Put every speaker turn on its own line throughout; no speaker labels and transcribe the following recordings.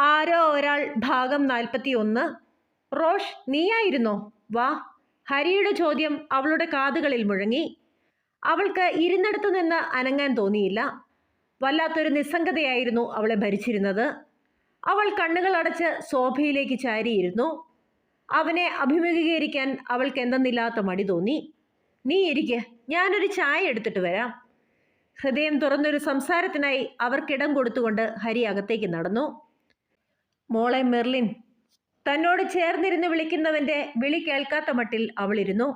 ആരോ ഒരാൾ ഭാഗം 41. റോഷ്, നീയായിരുന്നോ? വാ. ഹരിയുടെ ചോദ്യം അവളുടെ കാതുകളിൽ മുഴങ്ങി. അവൾക്ക് ഇരുന്നിടത്തു നിന്ന് അനങ്ങാൻ തോന്നിയില്ല. വല്ലാത്തൊരു നിസ്സംഗതയായിരുന്നു അവളെ ഭരിച്ചിരുന്നത്. അവൾ കണ്ണുകൾ അടച്ച് സോഫയിലേക്ക് ചാരിയിരുന്നു. അവനെ അഭിമുഖീകരിക്കാൻ അവൾക്ക് എന്തെന്നില്ലാത്ത മടി തോന്നി. നീ ഇരിക്ക്, ഞാനൊരു ചായ എടുത്തിട്ട് വരാം. ഹൃദയം തുറന്നൊരു സംസാരത്തിനായി അവർക്കിടം കൊടുത്തുകൊണ്ട് ഹരി അകത്തേക്ക് നടന്നു. മോളെ മെർലിൻ. തന്നോട് ചേർന്നിരുന്ന് വിളിക്കുന്നവന്റെ വിളി കേൾക്കാത്ത മട്ടിൽ അവളിരുന്നു.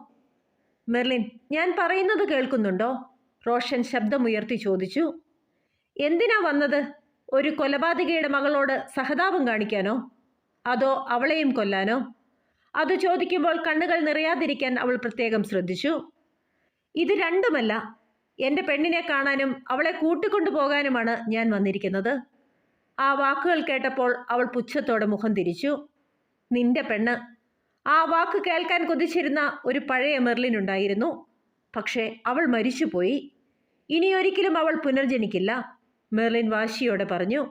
മെർലിൻ, ഞാൻ പറയുന്നത് കേൾക്കുന്നുണ്ടോ? റോഷൻ ശബ്ദമുയർത്തി ചോദിച്ചു. എന്തിനാ വന്നത്? ഒരു കൊലപാതകയുടെ മകളോട് സഹതാപം കാണിക്കാനോ? അതോ അവളെയും കൊല്ലാനോ? അത് ചോദിക്കുമ്പോൾ കണ്ണുകൾ നിറയാതിരിക്കാൻ അവൾ പ്രത്യേകം ശ്രദ്ധിച്ചു. ഇത് രണ്ടുമല്ല. എൻ്റെ പെണ്ണിനെ കാണാനും അവളെ കൂട്ടിക്കൊണ്ടുപോകാനുമാണ് ഞാൻ വന്നിരിക്കുന്നത്. ആ വാക്കുകൾ കേട്ടപ്പോൾ അവൾ പുച്ഛത്തോടെ മുഖം തിരിച്ചു. നിന്റെ പെണ്ണ്. ആ വാക്ക് കേൾക്കാൻ കൊതിച്ചിരുന്ന ഒരു പഴയ മെർലിൻ ഉണ്ടായിരുന്നു. പക്ഷേ അവൾ മരിച്ചുപോയി. ഇനിയൊരിക്കലും അവൾ പുനർജനിക്കില്ല, മെർലിൻ വാശിയോടെ പറഞ്ഞു.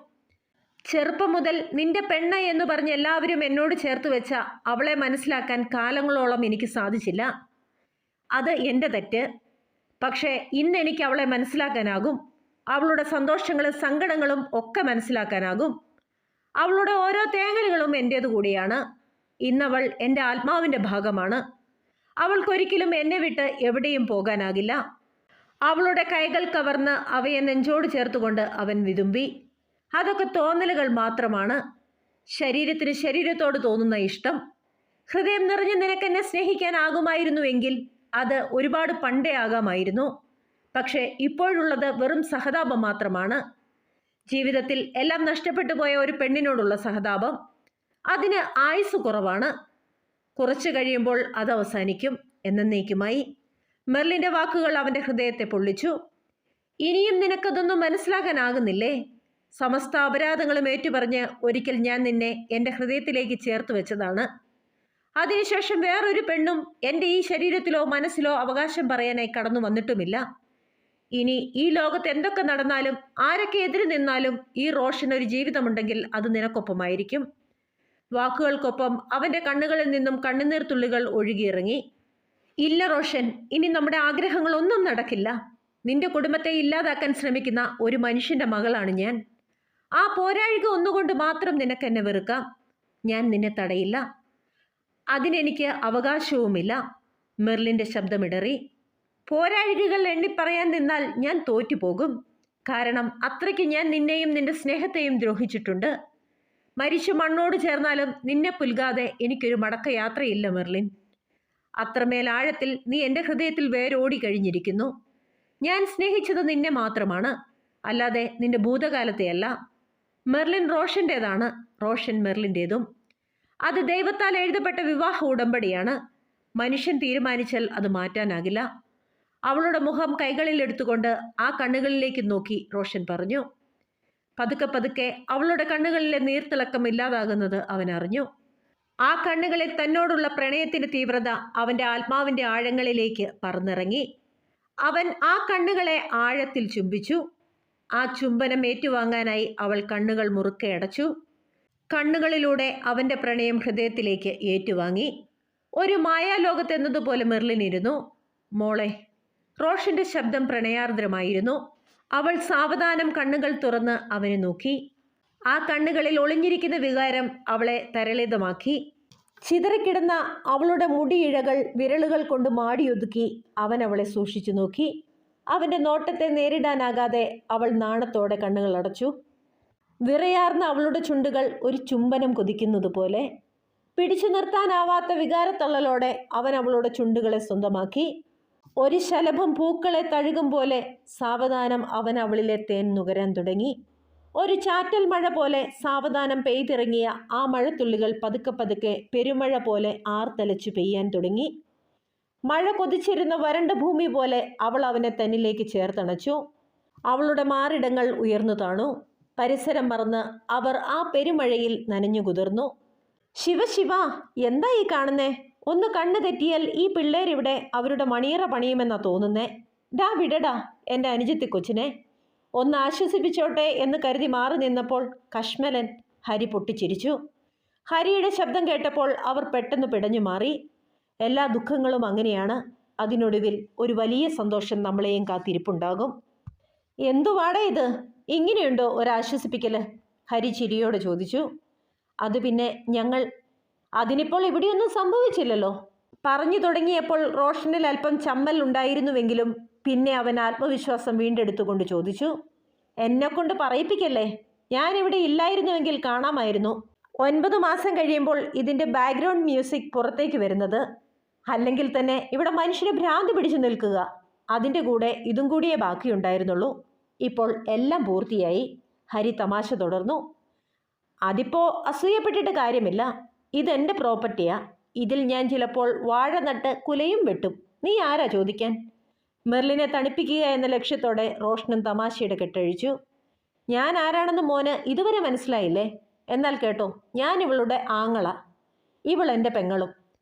ചെറുപ്പം മുതൽ നിന്റെ പെണ്ണ് എന്ന് പറഞ്ഞ് എല്ലാവരും എന്നോട് ചേർത്ത് വെച്ച അവളെ മനസ്സിലാക്കാൻ കാലങ്ങളോളം എനിക്ക് സാധിച്ചില്ല. അത് എൻ്റെ തെറ്റ്. പക്ഷേ ഇന്ന് എനിക്ക് അവളെ മനസ്സിലാക്കാനാകും. അവളുടെ സന്തോഷങ്ങളും സങ്കടങ്ങളും ഒക്കെ മനസ്സിലാക്കാനാകും. അവളുടെ ഓരോ തേങ്ങലുകളും എൻ്റേതു കൂടിയാണ്. ഇന്നവൾ എൻ്റെ ആത്മാവിൻ്റെ ഭാഗമാണ്. അവൾക്കൊരിക്കലും എന്നെ വിട്ട് എവിടെയും പോകാനാകില്ല. അവളുടെ കൈകൾ കവർന്ന് അവയെ നെഞ്ചോട് ചേർത്തുകൊണ്ട് അവൻ വിതുമ്പി. അതൊക്കെ തോന്നലുകൾ മാത്രമാണ്. ശരീരത്തിന് ശരീരത്തോട് തോന്നുന്ന ഇഷ്ടം. ഹൃദയം നിറഞ്ഞ് നിനക്കെന്നെ സ്നേഹിക്കാനാകുമായിരുന്നുവെങ്കിൽ അത് ഒരുപാട് പണ്ടേ ആകാമായിരുന്നു. പക്ഷേ ഇപ്പോഴുള്ളത് വെറും സഹതാപം മാത്രമാണ്. ജീവിതത്തിൽ എല്ലാം നഷ്ടപ്പെട്ടു പോയ ഒരു പെണ്ണിനോടുള്ള സഹതാപം. അതിന് ആയുസ് കുറവാണ്. കുറച്ചു കഴിയുമ്പോൾ അത് അവസാനിക്കും, എന്നേക്കുമായി. മെർലിൻ്റെ വാക്കുകൾ അവൻ്റെ ഹൃദയത്തെ പൊള്ളിച്ചു. ഇനിയും നിനക്കതൊന്നും മനസ്സിലാക്കാനാകുന്നില്ലേ? സമസ്ത അപരാധങ്ങളും ഏറ്റുപറഞ്ഞ് ഒരിക്കൽ ഞാൻ നിന്നെ എൻ്റെ ഹൃദയത്തിലേക്ക് ചേർത്ത് വെച്ചതാണ്. അതിനുശേഷം വേറൊരു പെണ്ണും എൻ്റെ ഈ ശരീരത്തിലോ മനസ്സിലോ അവകാശം പറയാനായി കടന്നു വന്നിട്ടുമില്ല. ഇനി ഈ ലോകത്ത് എന്തൊക്കെ നടന്നാലും ആരൊക്കെ എതിര് നിന്നാലും ഈ റോഷനൊരു ജീവിതമുണ്ടെങ്കിൽ അത് നിനക്കൊപ്പമായിരിക്കും. വാക്കുകൾക്കൊപ്പം അവൻ്റെ കണ്ണുകളിൽ നിന്നും കണ്ണുനീർ തുള്ളികൾ ഒഴുകിയിറങ്ങി. ഇല്ല റോഷൻ, ഇനി നമ്മുടെ ആഗ്രഹങ്ങളൊന്നും നടക്കില്ല. നിന്റെ കുടുംബത്തെ ഇല്ലാതാക്കാൻ ശ്രമിക്കുന്ന ഒരു മനുഷ്യൻ്റെ മകളാണ് ഞാൻ. ആ പോരാഴിക ഒന്നുകൊണ്ട് മാത്രം നിനക്കെന്നെ വെറുക്കാം. ഞാൻ നിന്നെ തടയില്ല. അതിനെനിക്ക് അവകാശവുമില്ല. മെർലിൻ്റെ ശബ്ദമിടറി. പോരാഴികകൾ എണ്ണിപ്പറയാൻ നിന്നാൽ ഞാൻ തോറ്റുപോകും. കാരണം അത്രയ്ക്ക് ഞാൻ നിന്നെയും നിന്റെ സ്നേഹത്തെയും ദ്രോഹിച്ചിട്ടുണ്ട്. മരിച്ചു മണ്ണോട് ചേർന്നാലും നിന്നെ പുൽകാതെ എനിക്കൊരു മടക്കയാത്രയില്ല മെർലിൻ. അത്രമേൽ ആഴത്തിൽ നീ എൻ്റെ ഹൃദയത്തിൽ വേരോടി കഴിഞ്ഞിരിക്കുന്നു. ഞാൻ സ്നേഹിച്ചത് നിന്നെ മാത്രമാണ്, അല്ലാതെ നിന്റെ ഭൂതകാലത്തെയല്ല. മെർലിൻ റോഷൻ്റേതാണ്, റോഷൻ മെർലിൻ്റേതും. അത് ദൈവത്താൽ എഴുതപ്പെട്ട വിവാഹ ഉടമ്പടിയാണ്. മനുഷ്യൻ തീരുമാനിച്ചാൽ അത് മാറ്റാനാകില്ല. അവളുടെ മുഖം കൈകളിൽ എടുത്തുകൊണ്ട് ആ കണ്ണുകളിലേക്ക് നോക്കി റോഷൻ പറഞ്ഞു. പതുക്കെ പതുക്കെ അവളുടെ കണ്ണുകളിലെ നീർത്തിളക്കം ഇല്ലാതാകുന്നത് അവൻ അറിഞ്ഞു. ആ കണ്ണുകളിൽ തന്നോടുള്ള പ്രണയത്തിന്റെ തീവ്രത അവൻ്റെ ആത്മാവിൻ്റെ ആഴങ്ങളിലേക്ക് പറന്നിറങ്ങി. അവൻ ആ കണ്ണുകളെ ആഴത്തിൽ ചുംബിച്ചു. ആ ചുംബനം ഏറ്റുവാങ്ങാനായി അവൾ കണ്ണുകൾ മുറുക്കെ അടച്ചു. കണ്ണുകളിലൂടെ അവൻ്റെ പ്രണയം ഹൃദയത്തിലേക്ക് ഏറ്റുവാങ്ങി. ഒരു മായാലോകത്തെന്നതുപോലെ മെർലിൻ ഇരുന്നു. മോളെ. റോഷന്റെ ശബ്ദം പ്രണയാർദ്രമായിരുന്നു. അവൾ സാവധാനം കണ്ണുകൾ തുറന്ന് അവനെ നോക്കി. ആ കണ്ണുകളിൽ ഒളിഞ്ഞിരിക്കുന്ന വികാരം അവളെ തരളിതമാക്കി. ചിതറിക്കിടന്ന അവളുടെ മുടിയിഴകൾ വിരലുകൾ കൊണ്ട് മാടിയൊതുക്കി അവൻ അവളെ സൂക്ഷിച്ചു നോക്കി. അവൻ്റെ നോട്ടത്തെ നേരിടാനാകാതെ അവൾ നാണത്തോടെ കണ്ണുകൾ അടച്ചു. വിറയാർന്ന അവളുടെ ചുണ്ടുകൾ ഒരു ചുംബനം കൊതിക്കുന്നത് പോലെ. പിടിച്ചു നിർത്താനാവാത്ത വികാരത്തള്ളലോടെ അവൻ അവളുടെ ചുണ്ടുകളെ സ്വന്തമാക്കി. ഒരു ശലഭം പൂക്കളെ തഴുകും പോലെ സാവധാനം അവൻ അവളിലെ തേൻ നുകരാൻ തുടങ്ങി. ഒരു ചാറ്റൽ മഴ പോലെ സാവധാനം പെയ്തിറങ്ങിയ ആ മഴത്തുള്ളികൾ പതുക്കെ പതുക്കെ പെരുമഴ പോലെ ആർത്തലച്ചു പെയ്യാൻ തുടങ്ങി. മഴ കൊതിച്ചിരുന്ന വരണ്ട ഭൂമി പോലെ അവൾ അവനെ തന്നിലേക്ക് ചേർത്തണച്ചു. അവളുടെ മാറിടങ്ങൾ ഉയർന്നു താണു. പരിസരം മറന്ന് അവർ ആ പെരുമഴയിൽ നനഞ്ഞു കുതിർന്നു. ശിവ, എന്താ ഈ കാണുന്നേ? ഒന്ന് കണ്ണു തെറ്റിയാൽ ഈ പിള്ളേരിവിടെ അവരുടെ മണിയറ പണിയുമെന്നാ തോന്നുന്നേ. വിടടാ എൻ്റെ അനുജത്തി കൊച്ചിനെ. ഒന്ന് ആശ്വസിപ്പിച്ചോട്ടെ എന്ന് കരുതി മാറി നിന്നപ്പോൾ കശ്മലൻ ഹരി പൊട്ടിച്ചിരിച്ചു. ഹരിയുടെ ശബ്ദം കേട്ടപ്പോൾ അവർ പെട്ടെന്ന് പിടഞ്ഞു മാറി. എല്ലാ ദുഃഖങ്ങളും അങ്ങനെയാണ്. അതിനൊടുവിൽ ഒരു വലിയ സന്തോഷം നമ്മളെയും കാത്തിരിപ്പുണ്ടാകും. എന്തുവാടേ ഇത്? ഇങ്ങനെയുണ്ടോ ഒരാശ്വസിപ്പിക്കല്? ഹരി ചിരിയോടെ ചോദിച്ചു. അത് പിന്നെ അതിനിപ്പോൾ ഇവിടെയൊന്നും സംഭവിച്ചില്ലല്ലോ. പറഞ്ഞു തുടങ്ങിയപ്പോൾ റോഷനിൽ അല്പം ചമ്മൽ ഉണ്ടായിരുന്നുവെങ്കിലും പിന്നെ അവൻ ആത്മവിശ്വാസം വീണ്ടെടുത്തുകൊണ്ട് ചോദിച്ചു. എന്നെക്കൊണ്ട് പറയിപ്പിക്കല്ലേ. ഞാനിവിടെ ഇല്ലായിരുന്നുവെങ്കിൽ കാണാമായിരുന്നു. 9 മാസം കഴിയുമ്പോൾ ഇതിൻ്റെ ബാക്ക്ഗ്രൗണ്ട് മ്യൂസിക് പുറത്തേക്ക് വരുന്നത്. അല്ലെങ്കിൽ തന്നെ ഇവിടെ മനുഷ്യന് ഭ്രാന്ത് പിടിച്ചു നിൽക്കുക. അതിൻ്റെ കൂടെ ഇതും കൂടിയേ ബാക്കിയുണ്ടായിരുന്നുള്ളൂ. ഇപ്പോൾ എല്ലാം പൂർത്തിയായി. ഹരി തമാശ തുടർന്നു. അതിപ്പോൾ അസൂയപ്പെട്ടിട്ട് കാര്യമില്ല. ഇതെൻ്റെ പ്രോപ്പർട്ടിയാ. ഇതിൽ ഞാൻ ചിലപ്പോൾ വാഴ നട്ട് കുലയും വെട്ടും. നീ ആരാ ചോദിക്കാൻ? മെർലിനെ തണുപ്പിക്കുക എന്ന ലക്ഷ്യത്തോടെ റോഷനും തമാശയുടെ കെട്ടഴിച്ചു. ഞാൻ ആരാണെന്ന് മോന് ഇതുവരെ മനസ്സിലായില്ലേ? എന്നാൽ കേട്ടോ, ഞാൻ ഇവളുടെ ആങ്ങള, ഇവൾ എൻ്റെ പെങ്ങളും.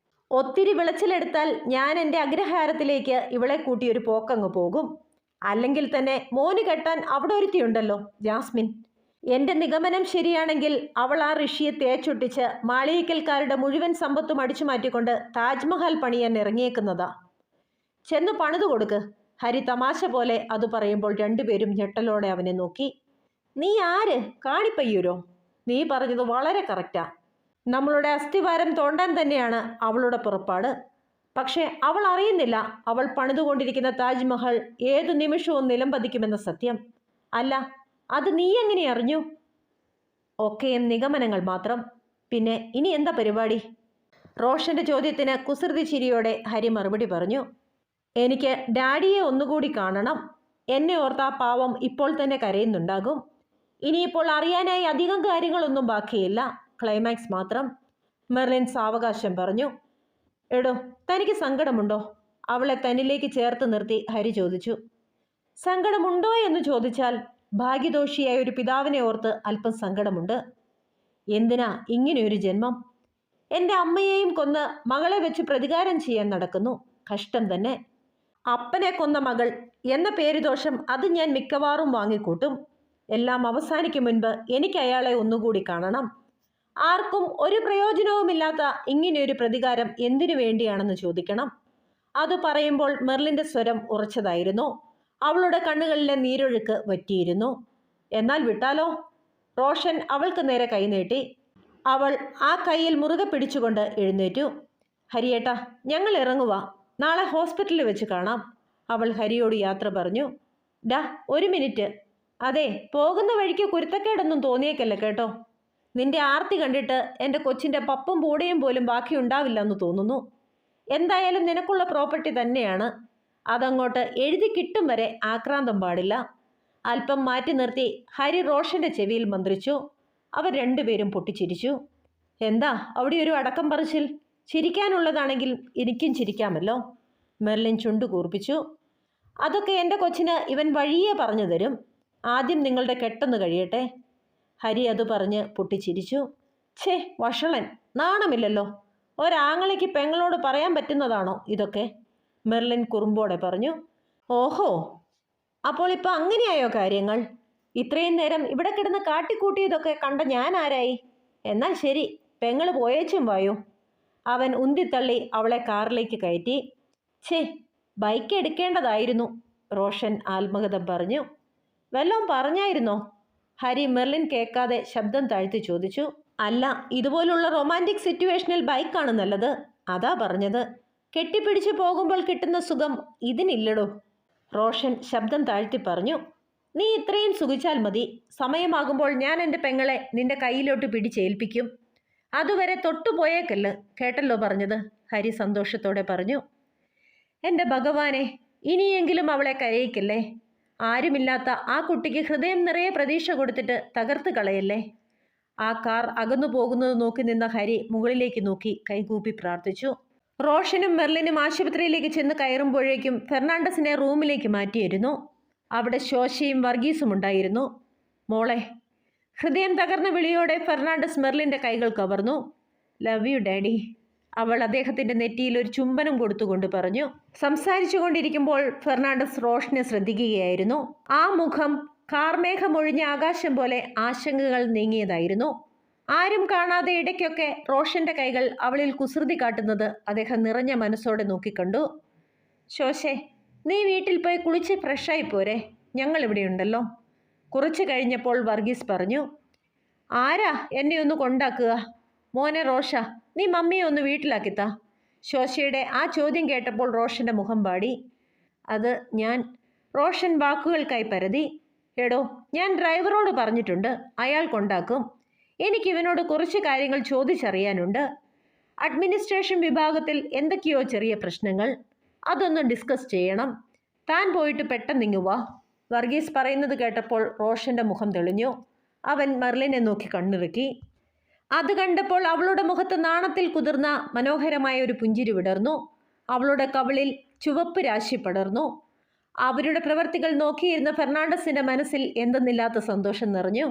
ഒത്തിരി വിളച്ചിലെടുത്താൽ ഞാൻ എൻ്റെ അഗ്രഹാരത്തിലേക്ക് ഇവളെ കൂട്ടിയൊരു പോക്കങ്ങ് പോകും. അല്ലെങ്കിൽ തന്നെ മോന് കെട്ടാൻ അവിടെ ഒരുത്തിയുണ്ടല്ലോ, ജാസ്മിൻ. എൻ്റെ നിഗമനം ശരിയാണെങ്കിൽ അവൾ ആ ഋഷിയെ തേച്ചൊട്ടിച്ച് മാളികക്കൽക്കാരുടെ മുഴുവൻ സമ്പത്തും അടിച്ചു മാറ്റിക്കൊണ്ട് താജ്മഹൽ പണിയാൻ ഇറങ്ങിയേക്കുന്നതാ. ചെന്ന് പണിതു കൊടുക്ക്. ഹരി തമാശ പോലെ അത് പറയുമ്പോൾ രണ്ടുപേരും ഞെട്ടലോടെ അവനെ നോക്കി. നീ ആര്? കാണിപ്പയ്യൂരോ? നീ പറഞ്ഞത് വളരെ കറക്റ്റാ. നമ്മളുടെ അസ്ഥിവാരം തോണ്ടാൻ തന്നെയാണ് അവളുടെ പുറപ്പാട്. പക്ഷേ അവൾ അറിയുന്നില്ല അവൾ പണിതുകൊണ്ടിരിക്കുന്ന താജ്മഹൽ ഏതു നിമിഷവും നിലംപതിക്കുമെന്ന സത്യം. അല്ല, അത് നീ എങ്ങനെ അറിഞ്ഞു? ഒക്കെയും നിഗമനങ്ങൾ മാത്രം. പിന്നെ ഇനി എന്താ പരിപാടി? റോഷന്റെ ചോദ്യത്തിന് കുസൃതി ചിരിയോടെ ഹരി മറുപടി പറഞ്ഞു. എനിക്ക് ഡാഡിയെ ഒന്നുകൂടി കാണണം. എന്നെ ഓർത്താ പാവം ഇപ്പോൾ തന്നെ കരയുന്നുണ്ടാകും. ഇനിയിപ്പോൾ അറിയാനായി അധികം കാര്യങ്ങളൊന്നും ബാക്കിയില്ല, ക്ലൈമാക്സ് മാത്രം. മെർലിൻ സാവകാശം പറഞ്ഞു. എടോ, തനിക്ക് സങ്കടമുണ്ടോ? അവളെ തന്നിലേക്ക് ചേർത്ത് നിർത്തി ഹരി ചോദിച്ചു. സങ്കടമുണ്ടോ എന്ന് ചോദിച്ചാൽ ഭാഗ്യദോഷിയായ ഒരു പിതാവിനെ ഓർത്ത് അല്പം സങ്കടമുണ്ട്. എന്തിനാ ഇങ്ങനെയൊരു ജന്മം? എൻ്റെ അമ്മയെയും കൊന്ന് മകളെ വെച്ച് പ്രതികാരം ചെയ്യാൻ നടക്കുന്നു. കഷ്ടം തന്നെ. അപ്പനെ കൊന്ന മകൾ എന്ന പേരുദോഷം അത് ഞാൻ മിക്കവാറും വാങ്ങിക്കൂട്ടും. എല്ലാം അവസാനിക്കും മുൻപ് എനിക്ക് അയാളെ ഒന്നുകൂടി കാണണം. ആർക്കും ഒരു പ്രയോജനവുമില്ലാത്ത ഇങ്ങനെയൊരു പ്രതികാരം എന്തിനു വേണ്ടിയാണെന്ന് ചോദിക്കണം. അത് പറയുമ്പോൾ മെർലിൻ്റെ സ്വരം ഉറച്ചതായിരുന്നു. അവളുടെ കണ്ണുകളിലെ നീരൊഴുക്ക് വറ്റിയിരുന്നു. എന്നാൽ വിട്ടാലോ? റോഷൻ അവൾക്ക് നേരെ കൈനീട്ടി. അവൾ ആ കൈയിൽ മുറുകെ പിടിച്ചുകൊണ്ട് എഴുന്നേറ്റു. ഹരിയേട്ടാ, ഞങ്ങൾ ഇറങ്ങുക. നാളെ ഹോസ്പിറ്റലിൽ വെച്ച് കാണാം. അവൾ ഹരിയോട് യാത്ര പറഞ്ഞു. ഡാ, ഒരു മിനിറ്റ്. അതെ, പോകുന്ന വഴിക്ക് കുരുത്തക്കേടൊന്നും തോന്നിയേക്കല്ല കേട്ടോ. നിന്റെ ആർത്തി കണ്ടിട്ട് എൻ്റെ കൊച്ചിൻ്റെ പപ്പും പൂടയും പോലും ബാക്കിയുണ്ടാവില്ല എന്ന് തോന്നുന്നു. എന്തായാലും നിനക്കുള്ള പ്രോപ്പർട്ടി തന്നെയാണ്. അതങ്ങോട്ട് എഴുതി കിട്ടും വരെ ആക്രാന്തം പാടില്ല. അല്പം മാറ്റി നിർത്തി ഹരി റോഷന്റെ ചെവിയിൽ മന്ത്രിച്ചു. അവർ രണ്ടുപേരും പൊട്ടിച്ചിരിച്ചു. എന്താ അവിടെ ഒരു അടക്കം പറച്ചിൽ? ചിരിക്കാനുള്ളതാണെങ്കിൽ എനിക്കും ചിരിക്കാമല്ലോ. മെർലിൻ ചുണ്ടു കൂർപ്പിച്ചു. അതൊക്കെ എൻ്റെ കൊച്ചിന് ഇവൻ വഴിയേ പറഞ്ഞു തരും. ആദ്യം നിങ്ങളുടെ കെട്ടൊന്ന് കഴിയട്ടെ. ഹരി അത് പറഞ്ഞ് പൊട്ടിച്ചിരിച്ചു. ഛേ, വഷളൻ. നാണമില്ലല്ലോ. ഒരാങ്ങളയ്ക്ക് പെങ്ങളോട് പറയാൻ പറ്റുന്നതാണോ ഇതൊക്കെ? മെർലിൻ കുറുമ്പോടെ പറഞ്ഞു. ഓഹോ, അപ്പോൾ ഇപ്പം അങ്ങനെയായോ കാര്യങ്ങൾ? ഇത്രയും നേരം ഇവിടെ കിടന്ന് കാട്ടിക്കൂട്ടിയതൊക്കെ കണ്ട ഞാൻ ആരായി? എന്നാൽ ശരി, പെങ്ങൾ പോയേച്ചും വായോ. അവൻ ഉന്തിത്തള്ളി അവളെ കാറിലേക്ക് കയറ്റി. ഛേ, ബൈക്ക് എടുക്കേണ്ടതായിരുന്നു, റോഷൻ ആത്മകഥം പറഞ്ഞു. വല്ലതും പറഞ്ഞായിരുന്നോ? ഹരി മെർലിൻ കേൾക്കാതെ ശബ്ദം താഴ്ത്തി ചോദിച്ചു. അല്ല, ഇതുപോലുള്ള റൊമാൻറ്റിക് സിറ്റുവേഷനിൽ ബൈക്കാണ് നല്ലത്, അതാ പറഞ്ഞത്. കെട്ടിപ്പിടിച്ചു പോകുമ്പോൾ കിട്ടുന്ന സുഖം ഇതിനില്ലടോ, റോഷൻ ശബ്ദം താഴ്ത്തി പറഞ്ഞു. നീ ഇത്രയും സുഖിച്ചാൽ മതി. സമയമാകുമ്പോൾ ഞാൻ എൻ്റെ പെങ്ങളെ നിന്റെ കയ്യിലോട്ട് പിടിച്ചേൽപ്പിക്കും. അതുവരെ തൊട്ടുപോയേക്കല്ല്, കേട്ടല്ലോ പറഞ്ഞത്, ഹരി സന്തോഷത്തോടെ പറഞ്ഞു. എൻ്റെ ഭഗവാനെ, ഇനിയെങ്കിലും അവളെ കരയിക്കല്ലേ. ആരുമില്ലാത്ത ആ കുട്ടിക്ക് ഹൃദയം നിറയെ പ്രതീക്ഷ കൊടുത്തിട്ട് തകർത്ത് കളയല്ലേ. ആ കാർ അകന്നു പോകുന്നത് നോക്കി നിന്ന ഹരി മുകളിലേക്ക് നോക്കി കൈകൂപ്പി പ്രാർത്ഥിച്ചു. റോഷനും മെർലിനും ആശുപത്രിയിലേക്ക് ചെന്ന് കയറുമ്പോഴേക്കും ഫെർണാണ്ടസിനെ റൂമിലേക്ക് മാറ്റിയിരുന്നു. അവിടെ ശോശയും വർഗീസും ഉണ്ടായിരുന്നു. മോളെ, ഹൃദയം തകർന്ന വിളിയോടെ ഫെർണാണ്ടസ് മെർലിൻ്റെ കൈകൾ കവർന്നു. ലവ് യു ഡാഡി, അവൾ അദ്ദേഹത്തിൻ്റെ നെറ്റിയിൽ ഒരു ചുംബനം കൊടുത്തുകൊണ്ട് പറഞ്ഞു. സംസാരിച്ചു കൊണ്ടിരിക്കുമ്പോൾ ഫെർണാണ്ടസ് റോഷനെ ശ്രദ്ധിക്കുകയായിരുന്നു. ആ മുഖം കാർമേഘമൊഴിഞ്ഞ ആകാശം പോലെ ആശങ്കകൾ നീങ്ങിയതായിരുന്നു. ആരും കാണാതെ ഇടയ്ക്കൊക്കെ റോഷന്റെ കൈകൾ അവളിൽ കുസൃതി കാട്ടുന്നത് അദ്ദേഹം നിറഞ്ഞ മനസ്സോടെ നോക്കിക്കണ്ടു. ശോശേ, നീ വീട്ടിൽ പോയി കുളിച്ച് ഫ്രഷായി പോരെ, ഞങ്ങളിവിടെയുണ്ടല്ലോ. കുറച്ചു കഴിഞ്ഞപ്പോൾ വർഗീസ് പറഞ്ഞു. ആരാ എന്നെ ഒന്ന് കൊണ്ടാക്കുക? മോനെ റോഷ, നീ മമ്മിയെ ഒന്ന് വീട്ടിലാക്കിത്താ. ശോശയുടെ ആ ചോദ്യം കേട്ടപ്പോൾ റോഷന്റെ മുഖം പാടി. അത് ഞാൻ. റോഷൻ വാക്കുകൾക്കായി പരതി. എടോ, ഞാൻ ഡ്രൈവറോട് പറഞ്ഞിട്ടുണ്ട്, അയാൾ കൊണ്ടാക്കും. എനിക്കിവനോട് കുറച്ച് കാര്യങ്ങൾ ചോദിച്ചറിയാനുണ്ട്. അഡ്മിനിസ്ട്രേഷൻ വിഭാഗത്തിൽ എന്തൊക്കെയോ ചെറിയ പ്രശ്നങ്ങൾ, അതൊന്ന് ഡിസ്കസ് ചെയ്യണം. താൻ പോയിട്ട് പെട്ടെന്നിങ്ങുവാ. വർഗീസ് പറയുന്നത് കേട്ടപ്പോൾ റോഷന്റെ മുഖം തെളിഞ്ഞു. അവൻ മെർലിനെ നോക്കി കണ്ണിറുക്കി. അത് കണ്ടപ്പോൾ അവളുടെ മുഖത്ത് നാണത്തിൽ കുതിർന്ന മനോഹരമായ ഒരു പുഞ്ചിരി വിടർന്നു. അവളുടെ കവിളിൽ ചുവപ്പ് രാശി പടർന്നു. അവരുടെ പ്രവർത്തികൾ നോക്കിയിരുന്ന ഫെർണാണ്ടസിന്റെ മനസ്സിൽ എന്തെന്നില്ലാത്ത സന്തോഷം നിറഞ്ഞു.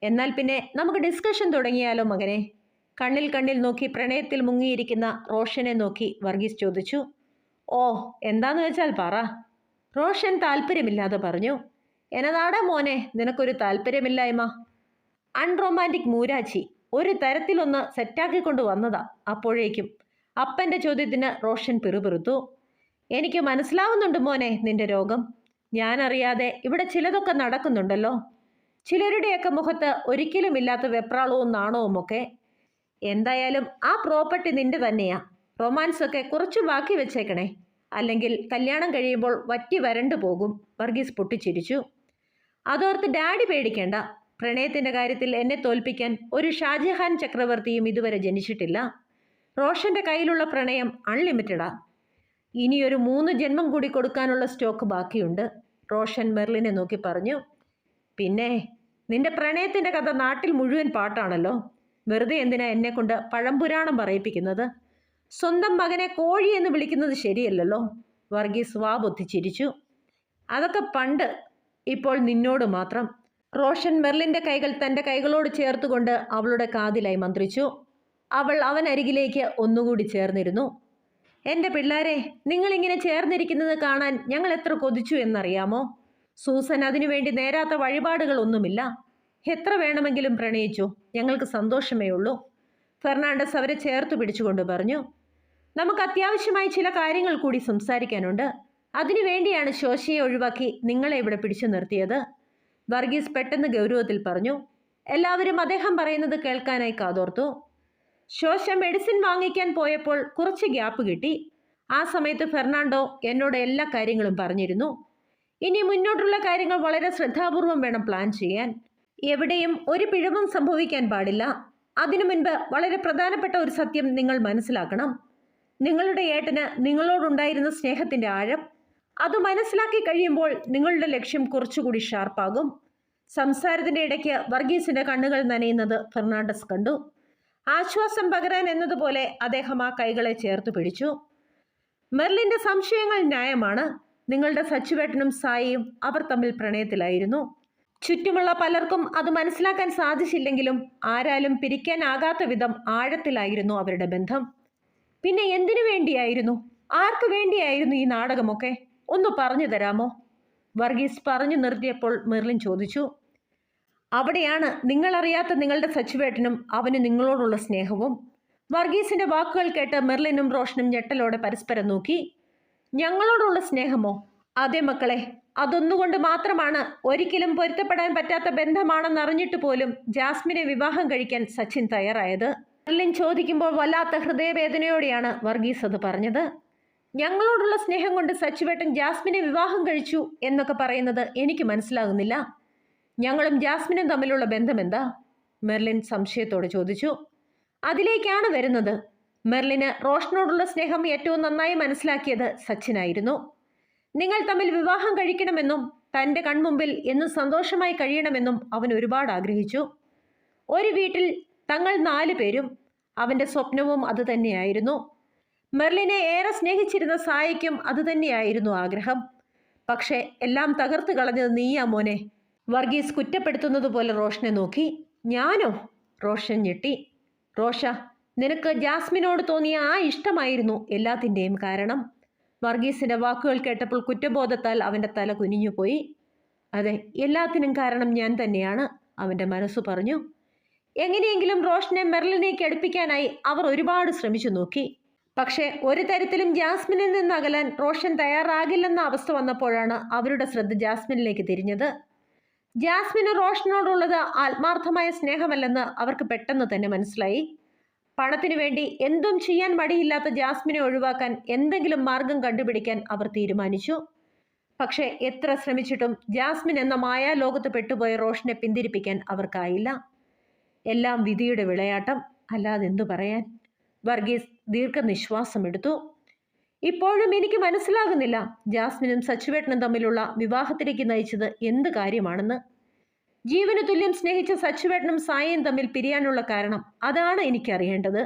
എന്നാൽ പിന്നെ നമുക്ക് ഡിസ്കഷൻ തുടങ്ങിയാലോ മകനെ? കണ്ണിൽ കണ്ണിൽ നോക്കി പ്രണയത്തിൽ മുങ്ങിയിരിക്കുന്ന റോഷനെ നോക്കി വർഗീസ് ചോദിച്ചു. ഓ, എന്താന്ന് വെച്ചാൽ പറ. റോഷൻ താല്പര്യമില്ലാതെ പറഞ്ഞു. എന്നതാടാ മോനെ നിനക്കൊരു താല്പര്യമില്ലായ്മ? അൺറൊമാൻറ്റിക് മൂരാച്ചി, ഒരു തരത്തിലൊന്ന് സെറ്റാക്കിക്കൊണ്ട് വന്നതാ. അപ്പോഴേക്കും അപ്പൻ്റെ ചോദ്യത്തിന് റോഷൻ പിറുപിറുത്തു. എനിക്ക് മനസ്സിലാവുന്നുണ്ട് മോനെ നിന്റെ രോഗം. ഞാനറിയാതെ ഇവിടെ ചിലതൊക്കെ നടക്കുന്നുണ്ടല്ലോ. ചിലരുടെയൊക്കെ മുഖത്ത് ഒരിക്കലുമില്ലാത്ത വെപ്രാളവും നാണവും ഒക്കെ. എന്തായാലും ആ പ്രോപ്പർട്ടി നിന്റെ തന്നെയാ. റൊമാൻസൊക്കെ കുറച്ച് ബാക്കി വെച്ചേക്കണേ, അല്ലെങ്കിൽ കല്യാണം കഴിയുമ്പോൾ വറ്റി വരണ്ടു പോകും. വർഗീസ് പൊട്ടിച്ചിരിച്ചു. അതോർത്ത് ഡാഡി പേടിക്കേണ്ട. പ്രണയത്തിൻ്റെ കാര്യത്തിൽ എന്നെ തോൽപ്പിക്കാൻ ഒരു ഷാജഹാൻ ചക്രവർത്തിയും ഇതുവരെ ജനിച്ചിട്ടില്ല. റോഷന്റെ കയ്യിലുള്ള പ്രണയം അൺലിമിറ്റഡാ. ഇനിയൊരു 3 ജന്മം കൂടി കൊടുക്കാനുള്ള സ്റ്റോക്ക് ബാക്കിയുണ്ട്. റോഷൻ മെർലിനെ നോക്കി പറഞ്ഞു. പിന്നെ നിന്റെ പ്രണയത്തിൻ്റെ കഥ നാട്ടിൽ മുഴുവൻ പാട്ടാണല്ലോ. വെറുതെ എന്തിനാ എന്നെ കൊണ്ട് പഴംപുരാണം പറയിപ്പിക്കുന്നത്? സ്വന്തം മകനെ കോഴി എന്ന് വിളിക്കുന്നത് ശരിയല്ലല്ലോ. വർഗീസ് വാ പൊത്തിച്ചിരിച്ചു. അതൊക്കെ പണ്ട്, ഇപ്പോൾ നിന്നോട് മാത്രം. റോഷൻ മെർലിൻ്റെ കൈകൾ തൻ്റെ കൈകളോട് ചേർത്തുകൊണ്ട് അവളുടെ കാതിലായി മന്ത്രിച്ചു. അവൾ അവനരികിലേക്ക് ഒന്നുകൂടി ചേർന്നിരുന്നു. എൻ്റെ പിള്ളേരെ, നിങ്ങളിങ്ങനെ ചേർന്നിരിക്കുന്നത് കാണാൻ ഞങ്ങൾ എത്ര കൊതിച്ചു എന്നറിയാമോ? സൂസൻ അതിനുവേണ്ടി നേരാത്ത വഴിപാടുകളൊന്നുമില്ല. എത്ര വേണമെങ്കിലും പ്രണയിച്ചു, ഞങ്ങൾക്ക് സന്തോഷമേ ഉള്ളൂ. ഫെർണാണ്ടസ് അവരെ ചേർത്ത് പിടിച്ചുകൊണ്ട് പറഞ്ഞു. നമുക്ക് അത്യാവശ്യമായി ചില കാര്യങ്ങൾ കൂടി സംസാരിക്കാനുണ്ട്. അതിനുവേണ്ടിയാണ് ശോശയെ ഒഴിവാക്കി നിങ്ങളെ ഇവിടെ പിടിച്ചു നിർത്തിയത്. വർഗീസ് പെട്ടെന്ന് ഗൗരവത്തിൽ പറഞ്ഞു. എല്ലാവരും അദ്ദേഹം പറയുന്നത് കേൾക്കാനായി കാതോർത്തു. ശോശ മെഡിസിൻ വാങ്ങിക്കാൻ പോയപ്പോൾ കുറച്ച് ഗ്യാപ്പ് കിട്ടി. ആ സമയത്ത് ഫെർണാണ്ടോ എന്നോട് എല്ലാ കാര്യങ്ങളും പറഞ്ഞിരുന്നു. ഇനി മുന്നോട്ടുള്ള കാര്യങ്ങൾ വളരെ ശ്രദ്ധാപൂർവം വേണം പ്ലാൻ ചെയ്യാൻ. എവിടെയും ഒരു പിഴവും സംഭവിക്കാൻ പാടില്ല. അതിനു മുൻപ് വളരെ പ്രധാനപ്പെട്ട ഒരു സത്യം നിങ്ങൾ മനസ്സിലാക്കണം. നിങ്ങളുടെ ഏട്ടന് നിങ്ങളോടുണ്ടായിരുന്ന സ്നേഹത്തിൻ്റെ ആഴം, അത് മനസ്സിലാക്കി കഴിയുമ്പോൾ നിങ്ങളുടെ ലക്ഷ്യം കുറച്ചുകൂടി ഷാർപ്പാകും. സംസാരത്തിൻ്റെ ഇടയ്ക്ക് വർഗീസിൻ്റെ കണ്ണുകൾ നനയുന്നത് ഫെർണാണ്ടസ് കണ്ടു. ആശ്വാസം പകരാൻ എന്നതുപോലെ അദ്ദേഹം ആ കൈകളെ ചേർത്ത് പിടിച്ചു. മെർലിൻ്റെ സംശയങ്ങൾ ന്യായമാണ്. നിങ്ങളുടെ സച്ചുവേട്ടനും സായിയും അവർ തമ്മിൽ പ്രണയത്തിലായിരുന്നു. ചുറ്റുമുള്ള പലർക്കും അത് മനസ്സിലാക്കാൻ സാധിച്ചില്ലെങ്കിലും ആരാലും പിരിക്കാനാകാത്ത വിധം ആഴത്തിലായിരുന്നു അവരുടെ ബന്ധം. പിന്നെ എന്തിനു വേണ്ടിയായിരുന്നു, ആർക്കു വേണ്ടിയായിരുന്നു ഈ നാടകമൊക്കെ? ഒന്ന് പറഞ്ഞു തരാമോ? വർഗീസ് പറഞ്ഞു നിർത്തിയപ്പോൾ മെർലിൻ ചോദിച്ചു. അവിടെയാണ് നിങ്ങളറിയാത്ത നിങ്ങളുടെ സച്ചുവേട്ടനും അവന് നിങ്ങളോടുള്ള സ്നേഹവും. വർഗീസിന്റെ വാക്കുകൾ കേട്ട് മെർലിനും റോഷനും ഞെട്ടലോടെ പരസ്പരം നോക്കി. ഞങ്ങളോടുള്ള സ്നേഹമോ? അതെ മക്കളെ, അതൊന്നുകൊണ്ട് മാത്രമാണ് ഒരിക്കലും പൊരുത്തപ്പെടാൻ പറ്റാത്ത ബന്ധമാണെന്നറിഞ്ഞിട്ട് പോലും ജാസ്മിനെ വിവാഹം കഴിക്കാൻ സച്ചിൻ തയ്യാറായത്. മെർലിൻ ചോദിക്കുമ്പോൾ വല്ലാത്ത ഹൃദയവേദനയോടെയാണ് വർഗീസ് അത് പറഞ്ഞത്. ഞങ്ങളോടുള്ള സ്നേഹം കൊണ്ട് സച്ചുവേട്ടൻ ജാസ്മിനെ വിവാഹം കഴിച്ചു എന്നൊക്കെ പറയുന്നത് എനിക്ക് മനസ്സിലാകുന്നില്ല. ഞങ്ങളും ജാസ്മിനും തമ്മിലുള്ള ബന്ധമെന്താ? മെർലിൻ സംശയത്തോടെ ചോദിച്ചു. അതിലേക്കാണ് വരുന്നത്. മെർലിന് റോഷനോടുള്ള സ്നേഹം ഏറ്റവും നന്നായി മനസ്സിലാക്കിയത് സച്ചിനായിരുന്നു. നിങ്ങൾ തമ്മിൽ വിവാഹം കഴിക്കണമെന്നും തൻ്റെ കൺമുമ്പിൽ എന്നും സന്തോഷമായി കഴിയണമെന്നും അവൻ ഒരുപാട് ആഗ്രഹിച്ചു. ഒരു വീട്ടിൽ തങ്ങൾ 4 പേരും. അവൻ്റെ സ്വപ്നവും അതുതന്നെയായിരുന്നു. മെർലിനെ ഏറെ സ്നേഹിച്ചിരുന്ന സായിക്കും അതുതന്നെയായിരുന്നു ആഗ്രഹം. പക്ഷേ എല്ലാം തകർത്ത് കളഞ്ഞത് നീയാ മോനെ. വർഗീസ് കുറ്റപ്പെടുത്തുന്നത് പോലെ റോഷനെ നോക്കി. ഞാനോ? റോഷൻ ഞെട്ടി. റോഷ, നിനക്ക് ജാസ്മിനോട് തോന്നിയ ആ ഇഷ്ടമായിരുന്നു എല്ലാത്തിൻ്റെയും കാരണം. വർഗീസിൻ്റെ വാക്കുകൾ കേട്ടപ്പോൾ കുറ്റബോധത്താൽ അവൻ്റെ തല കുനിഞ്ഞുപോയി. അതെ, എല്ലാത്തിനും കാരണം ഞാൻ തന്നെയാണ്, അവൻ്റെ മനസ്സ് പറഞ്ഞു. എങ്ങനെയെങ്കിലും റോഷനെ മെർലിനേക്ക് അടുപ്പിക്കാനായി അവർ ഒരുപാട് ശ്രമിച്ചു നോക്കി. പക്ഷേ ഒരു തരത്തിലും ജാസ്മിനിൽ നിന്ന് അകലാൻ റോഷൻ തയ്യാറാകില്ലെന്ന അവസ്ഥ വന്നപ്പോഴാണ് അവരുടെ ശ്രദ്ധ ജാസ്മിനിലേക്ക് തിരിഞ്ഞത്. ജാസ്മിന് റോഷനോടുള്ളത് ആത്മാർത്ഥമായ സ്നേഹമല്ലെന്ന് അവർക്ക് പെട്ടെന്ന് തന്നെ മനസ്സിലായി. പണത്തിനു വേണ്ടി എന്തും ചെയ്യാൻ മടിയില്ലാത്ത ജാസ്മിനെ ഒഴിവാക്കാൻ എന്തെങ്കിലും മാർഗം കണ്ടുപിടിക്കാൻ അവർ തീരുമാനിച്ചു. പക്ഷേ എത്ര ശ്രമിച്ചിട്ടും ജാസ്മിൻ എന്ന മായാലോകത്ത് പെട്ടുപോയ റോഷനെ പിന്തിരിപ്പിക്കാൻ അവർക്കായില്ല. എല്ലാം വിധിയുടെ വിളയാട്ടം, അല്ലാതെന്തു പറയാൻ. വർഗീസ് ദീർഘനിശ്വാസം എടുത്തു. ഇപ്പോഴും എനിക്ക് മനസ്സിലാകുന്നില്ല ജാസ്മിനും സച്ചുവേട്ടനും തമ്മിലുള്ള വിവാഹത്തിലേക്ക് നയിച്ചത് എന്ത് കാര്യമാണെന്ന്. ജീവന് തുല്യം സ്നേഹിച്ച സച്ചുവേട്ടനും സായയും തമ്മിൽ പിരിയാനുള്ള കാരണം അതാണ് എനിക്കറിയേണ്ടത്.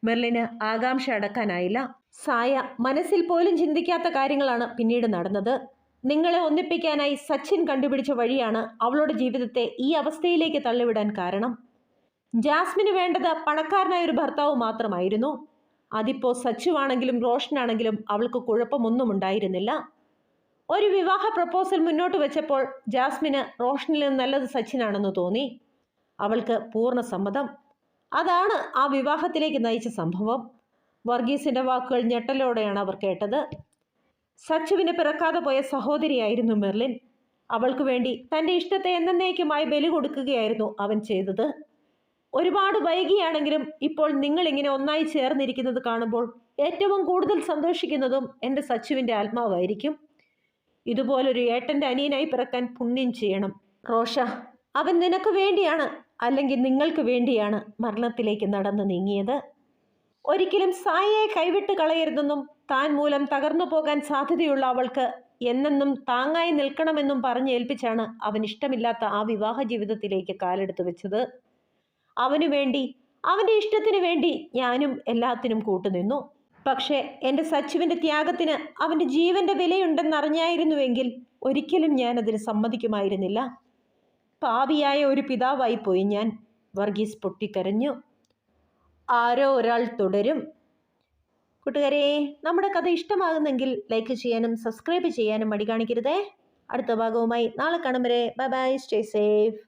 മെർലിന് ആകാംക്ഷ അടക്കാനായില്ല. സായ മനസ്സിൽ പോലും ചിന്തിക്കാത്ത കാര്യങ്ങളാണ് പിന്നീട് നടന്നത്. നിങ്ങളെ ഒന്നിപ്പിക്കാനായി സച്ചിൻ കണ്ടുപിടിച്ച വഴിയാണ് അവളുടെ ജീവിതത്തെ ഈ അവസ്ഥയിലേക്ക് തള്ളിവിടാൻ കാരണം. ജാസ്മിന് വേണ്ടത് പണക്കാരനായ ഒരു ഭർത്താവ് മാത്രമായിരുന്നു. അതിപ്പോ സച്ചുവാണെങ്കിലും റോഷനാണെങ്കിലും അവൾക്ക് കുഴപ്പമൊന്നും ഉണ്ടായിരുന്നില്ല. ഒരു വിവാഹ പ്രപ്പോസൽ മുന്നോട്ട് വെച്ചപ്പോൾ ജാസ്മിന് റോഷനിൽ നിന്ന് നല്ലത് സച്ചിനാണെന്ന് തോന്നി. അവൾക്ക് പൂർണ്ണ സമ്മതം. അതാണ് ആ വിവാഹത്തിലേക്ക് നയിച്ച സംഭവം. വർഗീസിന്റെ വാക്കുകൾ ഞെട്ടലോടെയാണ് അവർ കേട്ടത്. സച്ചുവിന് പിറക്കാതെ പോയ സഹോദരിയായിരുന്നു മെർലിൻ. അവൾക്ക് വേണ്ടി തൻ്റെ ഇഷ്ടത്തെ എന്നേക്കുമായി ബലി കൊടുക്കുകയായിരുന്നു അവൻ ചെയ്തത്. ഒരുപാട് വൈകിയാണെങ്കിലും ഇപ്പോൾ നിങ്ങളിങ്ങനെ ഒന്നായി ചേർന്നിരിക്കുന്നത് കാണുമ്പോൾ ഏറ്റവും കൂടുതൽ സന്തോഷിക്കുന്നതും എൻ്റെ സച്ചുവിൻ്റെ ആത്മാവായിരിക്കും. ഇതുപോലൊരു ഏട്ടൻ്റെ അനിയനായി പിറക്കാൻ പുണ്യം ചെയ്യണം റോഷ. അവൻ നിനക്ക് വേണ്ടിയാണ്, അല്ലെങ്കിൽ നിങ്ങൾക്ക് വേണ്ടിയാണ് മരണത്തിലേക്ക് നടന്നു നീങ്ങിയത്. ഒരിക്കലും സായയെ കൈവിട്ട് കളയരുതെന്നും താൻ മൂലം തകർന്നു പോകാൻ സാധ്യതയുള്ള അവൾക്ക് എന്നെന്നും താങ്ങായി നിൽക്കണമെന്നും പറഞ്ഞേൽപ്പിച്ചാണ് അവൻ ഇഷ്ടമില്ലാത്ത ആ വിവാഹ ജീവിതത്തിലേക്ക് കാലെടുത്തു വെച്ചത്. അവനു വേണ്ടി, അവൻ്റെ ഇഷ്ടത്തിനു വേണ്ടി ഞാനും എല്ലാത്തിനും കൂട്ടുനിന്നു. പക്ഷേ എൻ്റെ സച്ചുവിൻ്റെ ത്യാഗത്തിന് അവൻ്റെ ജീവൻ്റെ വിലയുണ്ടെന്നറിഞ്ഞായിരുന്നുവെങ്കിൽ ഒരിക്കലും ഞാനതിന് സമ്മതിക്കുമായിരുന്നില്ല. പാപിയായ ഒരു പിതാവായിപ്പോയി ഞാൻ. വർഗീസ് പൊട്ടിക്കരഞ്ഞു. ആരോ ഒരാൾ തുടരും. കൂട്ടുകാരെ, നമ്മുടെ കഥ ഇഷ്ടമാകുന്നെങ്കിൽ ലൈക്ക് ചെയ്യാനും സബ്സ്ക്രൈബ് ചെയ്യാനും മടി കാണിക്കരുതേ. അടുത്ത ഭാഗവുമായി നാളെ കാണും വരെ ബൈ ബൈ, സ്റ്റേ സേഫ്.